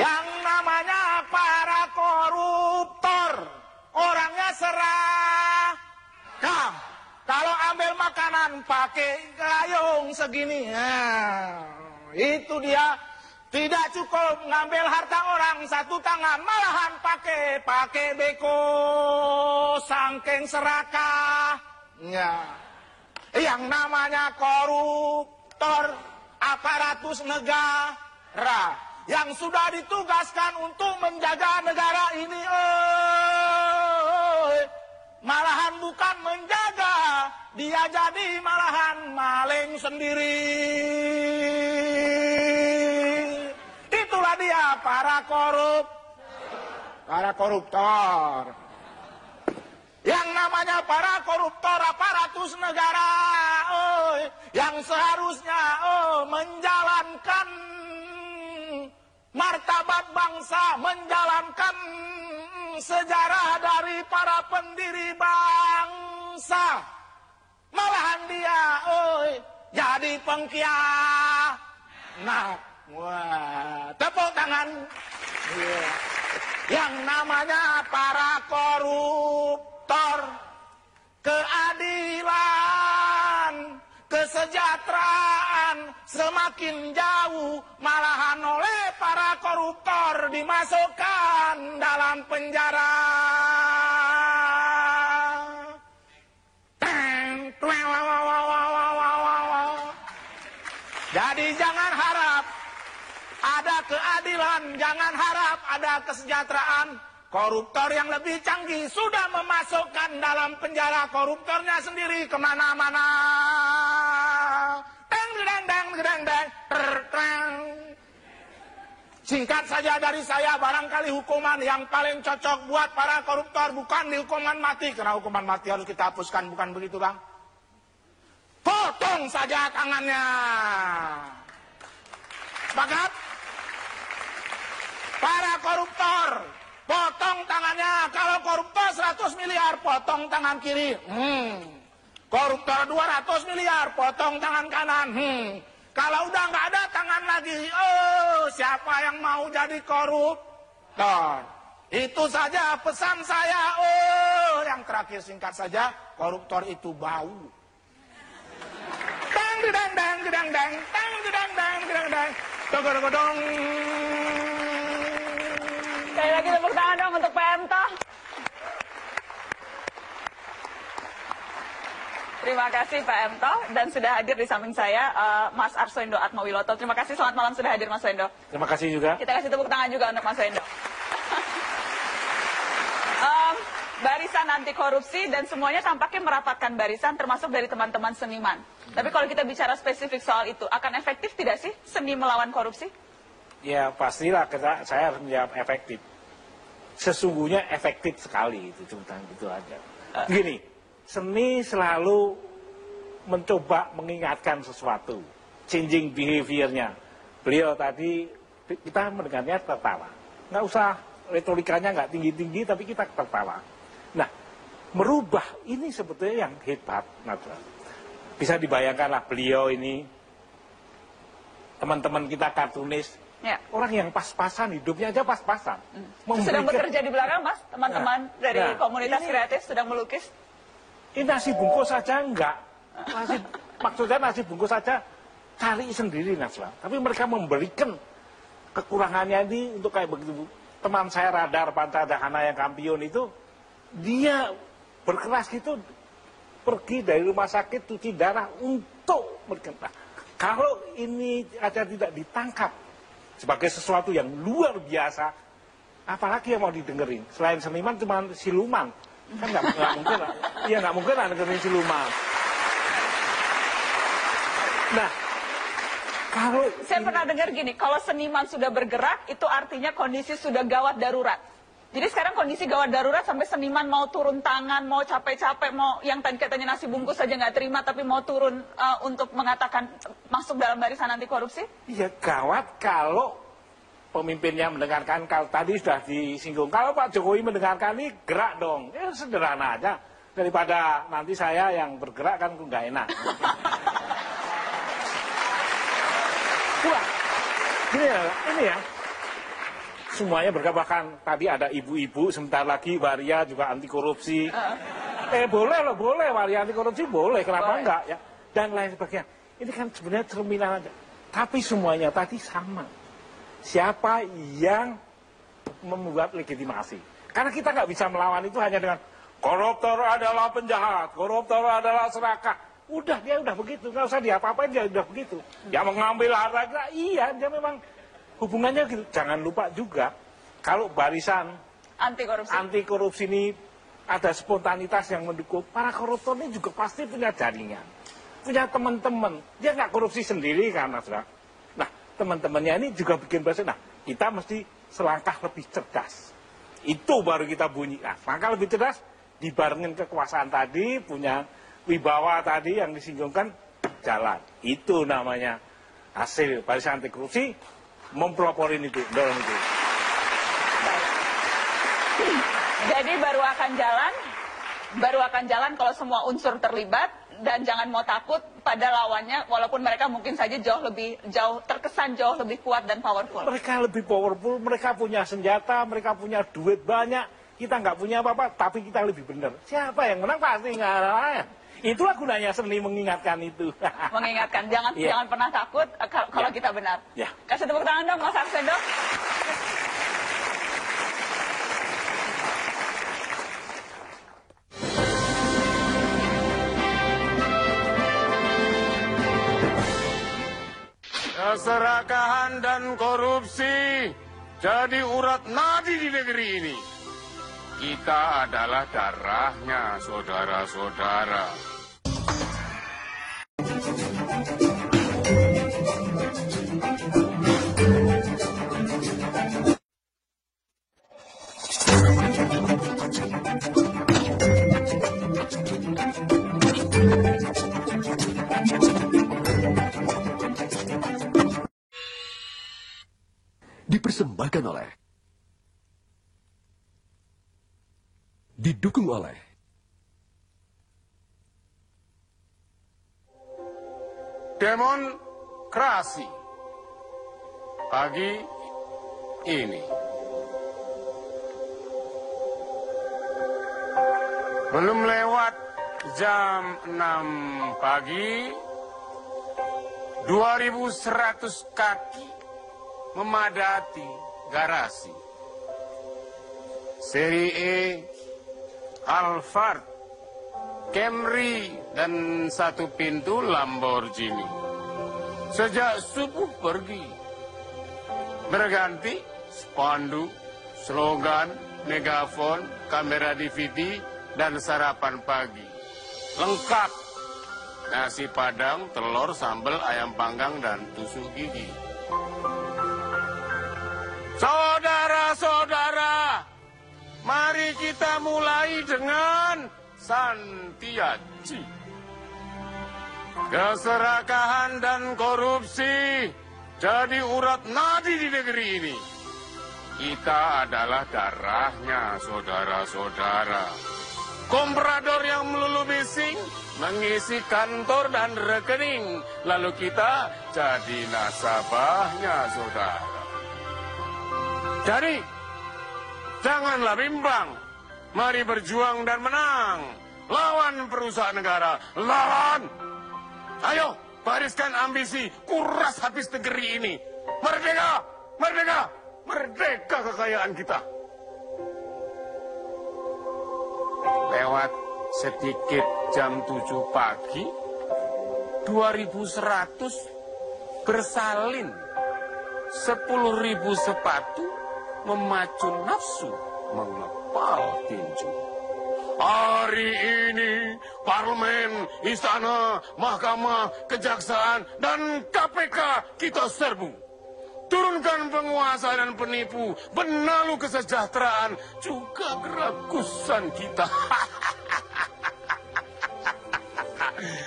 Yang namanya para koruptor, orangnya serakah. Kalau ambil makanan pakai gayung segini, itu dia. Tidak cukup ngambil harta orang satu tangan, malahan pakai beko, sangking serakah. Yang namanya koruptor, aparatus negara yang sudah ditugaskan untuk menjaga negara ini, malahan bukan menjaga, dia jadi malahan maling sendiri. Itulah dia para koruptor. Yang namanya para koruptor aparatus negara, yang seharusnya menjalankan martabat bangsa, menjalankan sejarah dari para pendiri bangsa, malahan dia jadi pengkhianat. Wah, tepuk tangan. Yang namanya para koruptor, keadilan, kesejahteraan semakin jauh, malahan oleh para koruptor dimasukkan dalam penjara. Jadi jangan harap ada keadilan, jangan harap ada kesejahteraan. Koruptor yang lebih canggih sudah memasukkan dalam penjara koruptornya sendiri kemana-mana. Singkat saja dari saya, barangkali hukuman yang paling cocok buat para koruptor bukan di hukuman mati, karena hukuman mati harus kita hapuskan, bukan begitu Bang? Potong saja tangannya. Sepakat? Para koruptor, potong tangannya. Kalau koruptor 100 miliar, potong tangan kiri. Koruptor 200 miliar, potong tangan kanan. Kalau udah nggak ada tangan lagi, siapa yang mau jadi koruptor? Itu saja pesan saya. Yang terakhir singkat saja, koruptor itu bau. Dang dang dang dang dang dang dang dang dang dang. Togor-godong. Sekali lagi tepuk tangan dong untuk Pak Emto. Terima kasih Pak Emto, dan sudah hadir di samping saya Mas Arswendo Atmawiloto. Terima kasih, selamat malam sudah hadir Mas Wendo. Terima kasih juga. Kita kasih tepuk tangan juga untuk Mas Wendo. Barisan anti korupsi dan semuanya tampaknya merapatkan barisan, termasuk dari teman-teman seniman. Tapi kalau kita bicara spesifik soal itu, akan efektif tidak sih seni melawan korupsi? Ya pastilah, saya harus menjawab efektif. Sesungguhnya efektif sekali itu, cuma gitu aja. Gini, seni selalu mencoba mengingatkan sesuatu, changing behavior-nya. Beliau tadi, kita mendengarnya tertawa. Nggak usah retorikanya nggak tinggi-tinggi, tapi kita tertawa. Nah, merubah ini sebetulnya yang hebat. Bisa dibayangkanlah beliau ini, teman-teman kita kartunis, ya. Orang yang pas-pasan, hidupnya aja pas-pasan. Sedang bekerja di belakang Mas, teman-teman dari komunitas kreatif sedang melukis. Ini nasi bungkus saja enggak. Maksudnya nasi bungkus saja cari sendiri Najwa. Tapi mereka memberikan kekurangannya ini untuk kayak begitu. Teman saya Radar Pancadhana yang kampion itu, dia berkeras gitu, pergi dari rumah sakit cuci darah untuk berkentah. Kalau ini aja tidak ditangkap sebagai sesuatu yang luar biasa, apalagi yang mau didengerin? Selain seniman cuma siluman. Kan nggak mungkin lah. Iya nggak mungkin lah dengerin siluman. Nah, kalau saya pernah dengar gini, kalau seniman sudah bergerak, itu artinya kondisi sudah gawat darurat. Jadi sekarang kondisi gawat darurat sampai seniman mau turun tangan, mau capek-capek, mau yang tadi katanya nasi bungkus saja nggak terima, tapi mau turun untuk mengatakan masuk dalam barisan anti korupsi? Iya gawat kalau pemimpinnya mendengarkan. Kalau tadi sudah disinggung, kalau Pak Jokowi mendengarkan ini gerak dong. Ya sederhana aja. Daripada nanti saya yang bergerak kan nggak enak. Ini ya. Semuanya bergerak, bahkan tadi ada ibu-ibu, sebentar lagi waria juga anti korupsi. Boleh loh, boleh waria anti korupsi boleh, kenapa enggak ya? Dan lain sebagainya. Ini kan sebenarnya cerminan aja. Tapi semuanya tadi sama. Siapa yang membuat legitimasi? Karena kita nggak bisa melawan itu hanya dengan koruptor adalah penjahat, koruptor adalah serakah. Udah, dia udah begitu, nggak usah diapa-apain, dia udah begitu. Dia mengambil harta, iya, dia memang hubungannya gitu. Jangan lupa juga, kalau barisan anti korupsi ini ada spontanitas yang mendukung, para koruptor ini juga pasti punya jaringan, punya teman-teman. Dia nggak korupsi sendiri karena sudah. Nah, teman-temannya ini juga bikin barisan. Nah, kita mesti selangkah lebih cerdas. Itu baru kita bunyi. Nah, langkah lebih cerdas dibarengin kekuasaan tadi, punya wibawa tadi yang disinggungkan, jalan. Itu namanya hasil barisan anti korupsi. Mempeloporin itu, dorong itu. Jadi baru akan jalan kalau semua unsur terlibat, dan jangan mau takut pada lawannya, walaupun mereka mungkin saja terkesan jauh lebih kuat dan powerful. Mereka lebih powerful, mereka punya senjata, mereka punya duit banyak, kita nggak punya apa-apa, tapi kita lebih benar. Siapa yang menang pasti nggak ada. Itulah gunanya seni mengingatkan itu. Mengingatkan, jangan Iya. jangan pernah takut kalau kita benar. Ya. Kasih tepuk tangan dong Mas Arsendo. Keserakahan dan korupsi jadi urat nadi di negeri ini. Kita adalah darahnya, saudara-saudara. Dipersembahkan oleh, didukung oleh Demonstrasi pagi ini. Belum lewat jam 6 pagi, 2.100 kaki memadati garasi. Seri E, Alphard, Camry, dan satu pintu Lamborghini. Sejak subuh pergi. Berganti spanduk, slogan, megafon, kamera DVD, dan sarapan pagi. Lengkap. Nasi padang, telur, sambal, ayam panggang, dan tusuk gigi. Saudara-saudara, mari kita mulai dengan Santiaji. Keserakahan dan korupsi jadi urat nadi di negeri ini. Kita adalah darahnya, saudara-saudara. Komprador yang melulu bising mengisi kantor dan rekening. Lalu kita jadi nasabahnya, saudara. Jadi, janganlah bimbang. Mari berjuang dan menang. Lawan perusahaan negara. Lawan! Ayo, bariskan ambisi. Kuras habis negeri ini. Merdeka! Merdeka! Merdeka kekayaan kita. Lewat sedikit jam 7 pagi, 2.100 bersalin. 10.000 sepatu memacu nafsu mengepal tinju. Hari ini parlemen, istana, mahkamah, kejaksaan, dan KPK kita serbu. Turunkan penguasa dan penipu, benalu kesejahteraan, juga keragusan kita.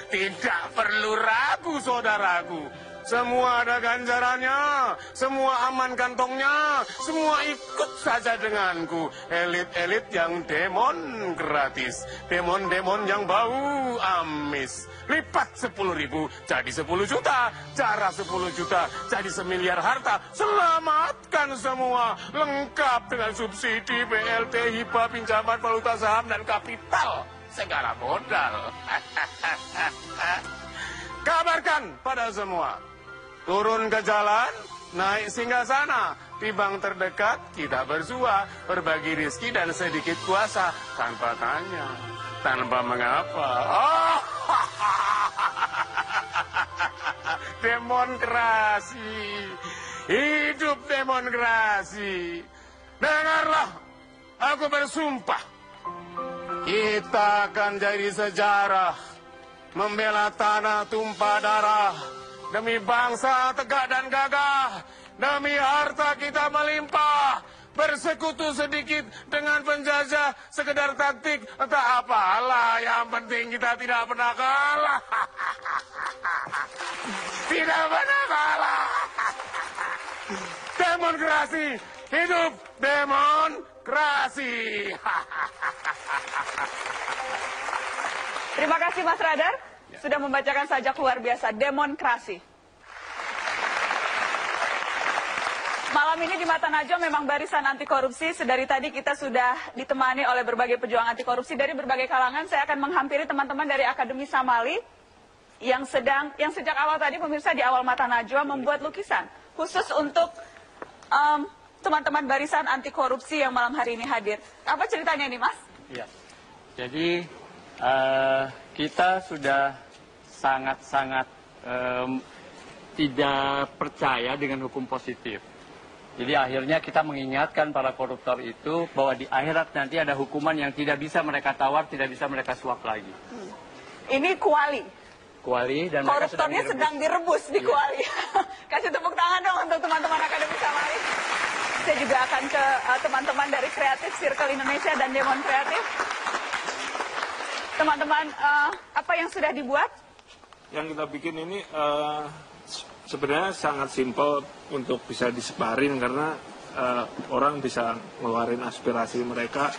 Tidak perlu ragu, saudaraku. Semua ada ganjarannya, semua aman kantongnya, semua ikut saja denganku. Elit-elit yang demon gratis, demon-demon yang bau amis. Lipat 10.000 jadi 10 juta, cara 10 juta jadi 1 miliar harta. Selamatkan semua, lengkap dengan subsidi, BLT, hibah, pinjaman, valuta saham, dan kapital. Segala modal. Kabarkan pada semua. Turun ke jalan, naik singgasana, timbang terdekat, kita bersua, berbagi rezeki dan sedikit kuasa, tanpa tanya, tanpa mengapa. Oh, demokrasi, hidup demokrasi. Dengarlah, aku bersumpah, kita akan jadi sejarah, membela tanah tumpah darah, demi bangsa tegak dan gagah, demi harta kita melimpah, bersekutu sedikit dengan penjajah, sekedar taktik, entah apalah, yang penting kita tidak pernah kalah. Tidak pernah kalah. Demokrasi, hidup demokrasi. Terima kasih Mas Radar sudah membacakan sajak luar biasa, Demonstrasi. Malam ini di Mata Najwa memang barisan anti korupsi. Sedari tadi kita sudah ditemani oleh berbagai pejuang anti korupsi dari berbagai kalangan. Saya akan menghampiri teman-teman dari Akademi Samali yang sejak awal tadi pemirsa di awal Mata Najwa membuat lukisan khusus untuk teman-teman barisan anti korupsi yang malam hari ini hadir. Apa ceritanya ini, Mas? Iya. Jadi kita sudah sangat-sangat tidak percaya dengan hukum positif. Jadi akhirnya kita mengingatkan para koruptor itu bahwa di akhirat nanti ada hukuman yang tidak bisa mereka tawar, tidak bisa mereka suap lagi. Ini kuali. Kuali dan koruptornya sedang direbus di kuali. Kasih tepuk tangan dong untuk teman-teman Akademi Samali. Saya juga akan ke teman-teman dari Kreatif Circle Indonesia dan Demon Kreatif. Teman-teman, apa yang sudah dibuat? Yang kita bikin ini sebenarnya sangat simpel untuk bisa disebarin karena orang bisa ngeluarin aspirasi mereka,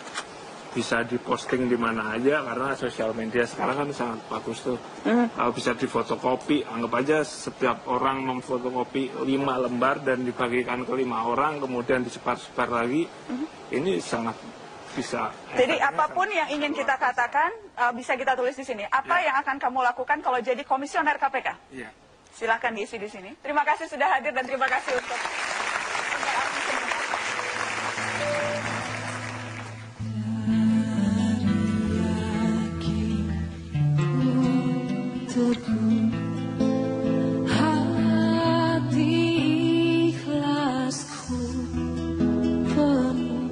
bisa diposting di mana aja karena sosial media sekarang kan sangat bagus tuh. Kalau bisa difotokopi, anggap aja setiap orang memfotokopi 5 lembar dan dibagikan ke 5 orang, kemudian disebar-sebar lagi, ini sangat bisa. Jadi apapun yang ingin kita katakan bisa kita tulis di sini. Apa yang akan kamu lakukan kalau jadi komisioner KPK? Iya. Silakan diisi di sini. Terima kasih sudah hadir dan terima kasih untuk hati ikhlasku penuh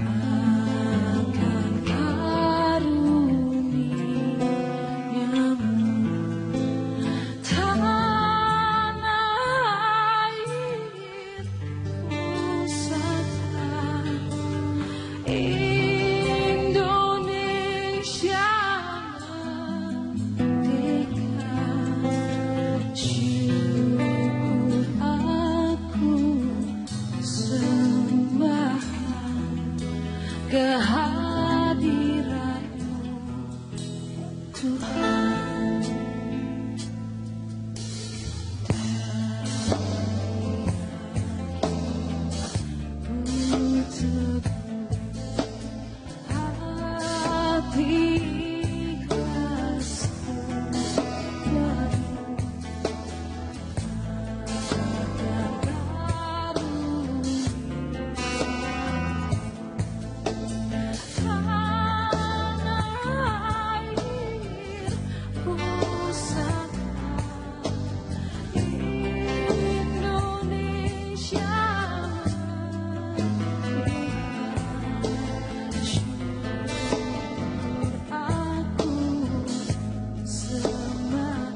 akan karuniamu. Tanah air pusaka Indonesia merdeka, syukur aku sembahkan kehadiranmu Tuhan. Hati ikhlasku penuh akan tanah air pusaka Indonesia aku semakan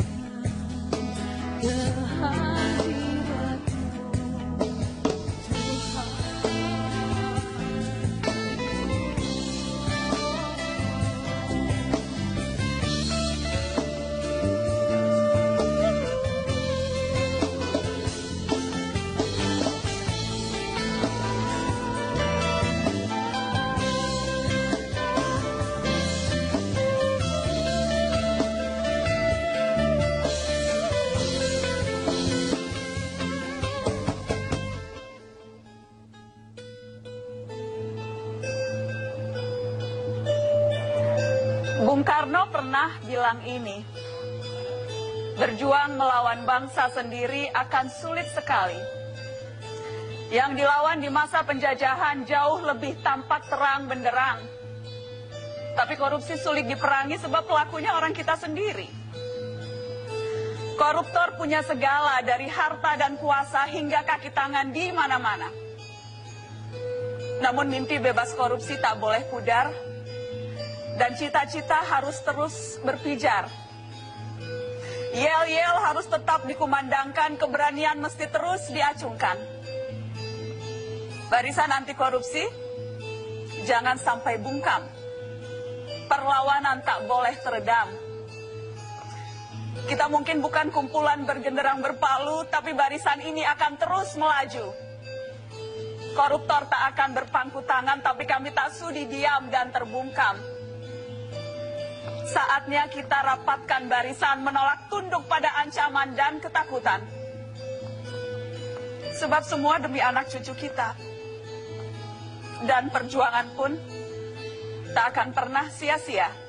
kehadiranmu Bung Karno pernah bilang ini, berjuang melawan bangsa sendiri akan sulit sekali. Yang dilawan di masa penjajahan jauh lebih tampak terang benderang. Tapi korupsi sulit diperangi sebab pelakunya orang kita sendiri. Koruptor punya segala dari harta dan kuasa hingga kaki tangan di mana-mana. Namun mimpi bebas korupsi tak boleh pudar. Dan cita-cita harus terus berpijar. Yel-yel harus tetap dikumandangkan, keberanian mesti terus diacungkan. Barisan anti korupsi, jangan sampai bungkam. Perlawanan tak boleh teredam. Kita mungkin bukan kumpulan bergenderang berpalu, tapi barisan ini akan terus melaju. Koruptor tak akan berpangku tangan, tapi kami tak sudi diam dan terbungkam. Saatnya kita rapatkan barisan, menolak tunduk pada ancaman dan ketakutan. Sebab semua demi anak cucu kita. Dan perjuangan pun tak akan pernah sia-sia.